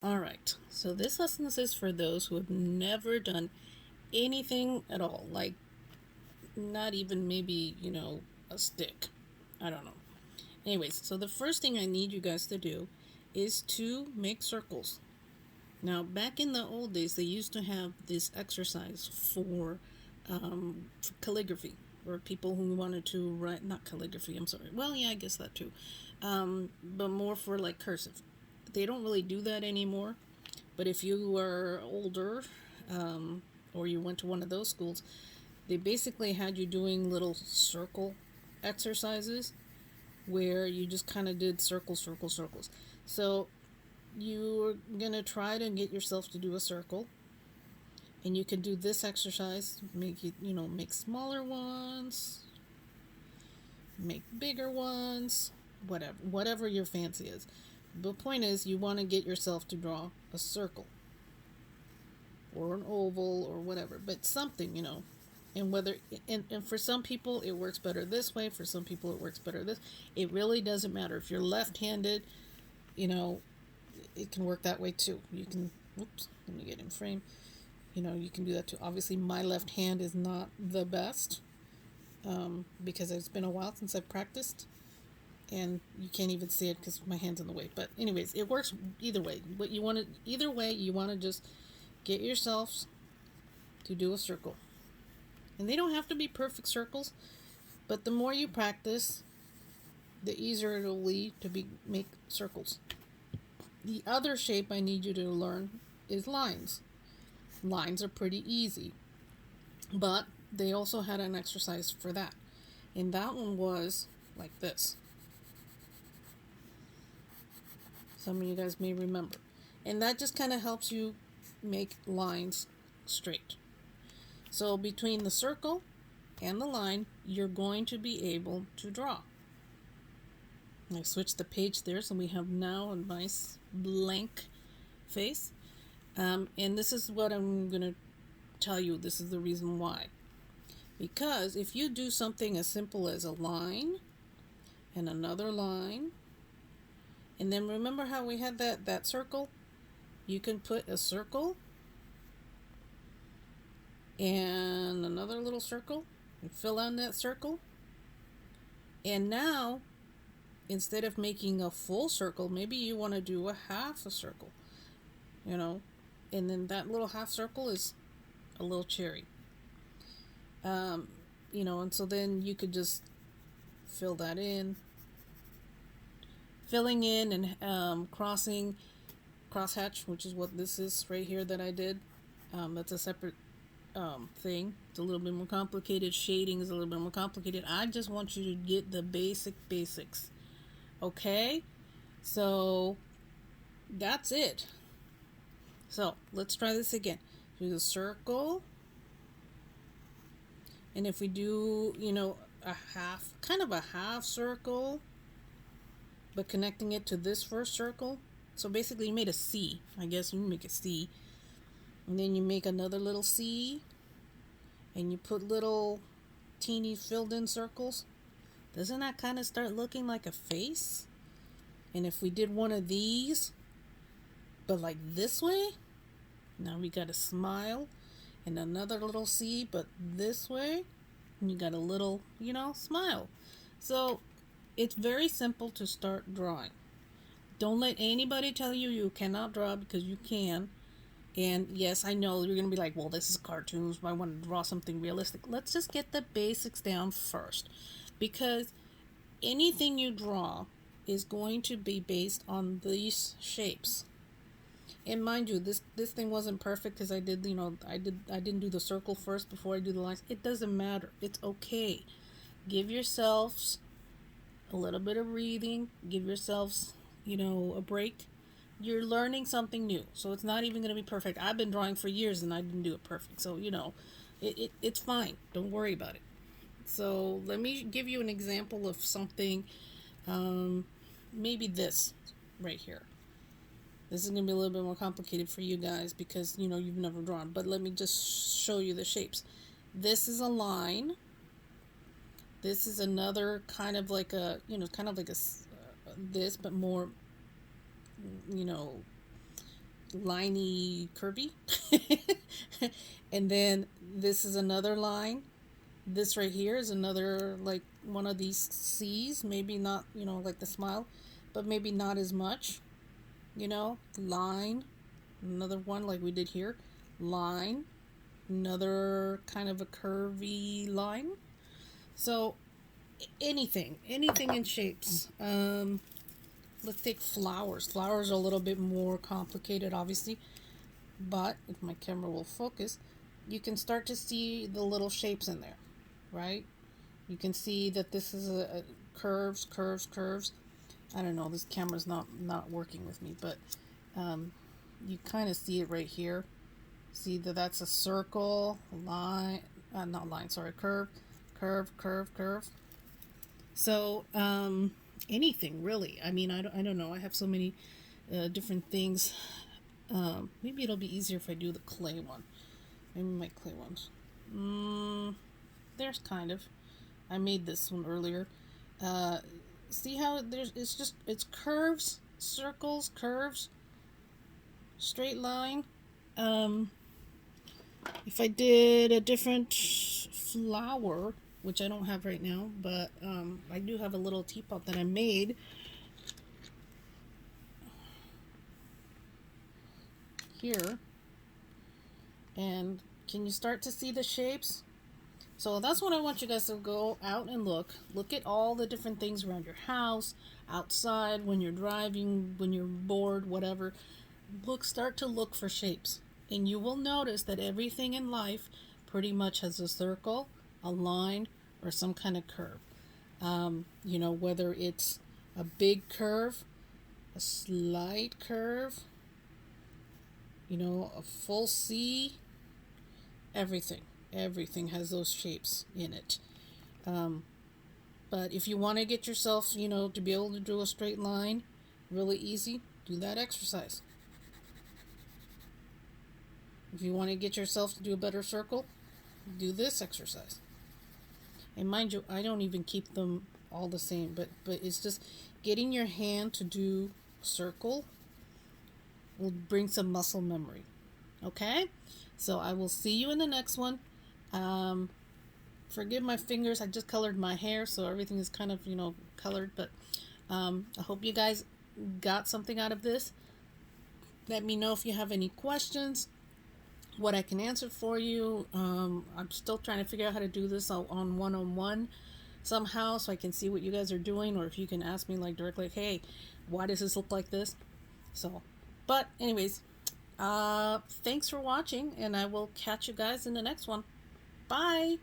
All right, so this lesson is for those who have never done anything at all, like not even maybe, a stick. I don't know. Anyways, so the first thing I need you guys to do is to make circles. Now, back in the old days, they used to have this exercise for calligraphy, or people who wanted to write, not calligraphy, I'm sorry. Well, yeah, I guess that too. But more for like cursive. They don't really do that anymore. But if you were older, or you went to one of those schools, they basically had you doing little circle exercises where you just kind of did circles, circles, circles. So you're gonna try to get yourself to do a circle, and you can do this exercise. Make it, make smaller ones, make bigger ones, whatever your fancy is. The point is, you want to get yourself to draw a circle or an oval or whatever, but something. And whether and for some people it works better this way, for some people it works better this. It really doesn't matter. If you're left-handed, you know, it can work that way too. You can, oops, let me get in frame. You can do that too. Obviously, my left hand is not the best, because it's been a while since I've practiced, and you can't even see it because my hand's in the way. But anyways, it works either way. What you want to, either way, you want to just get yourselves to do a circle. And they don't have to be perfect circles, but the more you practice, the easier it'll be to make circles. The other shape I need you to learn is lines. Lines are pretty easy, but they also had an exercise for that. And that one was like this. Some of you guys may remember. And that just kind of helps you make lines straight. So between the circle and the line, you're going to be able to draw. I switched the page there, so we have now a nice blank face. And this is what I'm going to tell you. This is the reason why. Because if you do something as simple as a line and another line, and then remember how we had that circle? You can put a circle and another little circle and fill in that circle. And now, instead of making a full circle, maybe you want to do a half a circle, you know, and then that little half circle is a little cherry. Um, and so then you could just fill that in, filling in and crossing, crosshatch, which is what this is right here that I did. That's a separate thing. It's a little bit more complicated. Shading is a little bit more complicated. I just want you to get the basics. Okay? So that's it. So let's try this again. Do the circle. And if we do, a half, kind of a half circle, but connecting it to this first circle. So basically, you made a C. I guess you make a C. And then you make another little C. And you put little teeny filled in circles. Doesn't that kind of start looking like a face? And if we did one of these, but like this way, now we got a smile and another little C, but this way, and you got a little, smile. So it's very simple to start drawing. Don't let anybody tell you you cannot draw, because you can. And yes, I know you're going to be like, well, this is cartoons. I want to draw something realistic. Let's just get the basics down first. Because anything you draw is going to be based on these shapes. And mind you, this thing wasn't perfect because I didn't do the circle first before I do the lines. It doesn't matter. It's okay. Give yourselves a little bit of breathing. Give yourselves, a break. You're learning something new, so it's not even going to be perfect. I've been drawing for years and I didn't do it perfect, so it's fine. Don't worry about it. So let me give you an example of something. Maybe this right here. This is going to be a little bit more complicated for you guys because you've never drawn, but let me just show you the shapes. This is a line. This is another kind of like a this, but more, you know liney, curvy. And then this is another line. This right here is another, like, one of these C's. Maybe not, like the smile, but maybe not as much. Line. Another one like we did here. Line. Another kind of a curvy line. So anything in shapes. Let's take flowers. Flowers are a little bit more complicated, obviously, but if my camera will focus, you can start to see the little shapes in there, right? You can see that this is a curves, curves, curves. I don't know, this camera's not working with me, but you kind of see it right here. See that that's a circle, line, not line, sorry, curve, curve, curve, curve. So anything really. I mean, I don't know. I have so many different things. Maybe it'll be easier if I do the clay one. Maybe my clay ones. There's kind of. I made this one earlier. See how it's curves, circles, curves, straight line. If I did a different flower, which I don't have right now, but I do have a little teapot that I made. Here. And can you start to see the shapes? So that's what I want you guys to go out and look. Look at all the different things around your house, outside, when you're driving, when you're bored, whatever. Start to look for shapes. And you will notice that everything in life pretty much has a circle, a line, or some kind of curve. Whether it's a big curve, a slight curve, a full C, everything has those shapes in it. But if you want to get yourself, to be able to do a straight line really easy, do that exercise. If you want to get yourself to do a better circle, do this exercise. And mind you, I don't even keep them all the same, but it's just getting your hand to do circle will bring some muscle memory. Okay? So I will see you in the next one. Forgive my fingers. I just colored my hair, so everything is kind of, colored. But I hope you guys got something out of this. Let me know if you have any questions, what I can answer for you. I'm still trying to figure out how to do this on one-on-one somehow, so I can see what you guys are doing, or if you can ask me like directly, like, hey, why does this look like this? So, but anyways, thanks for watching, and I will catch you guys in the next one. Bye.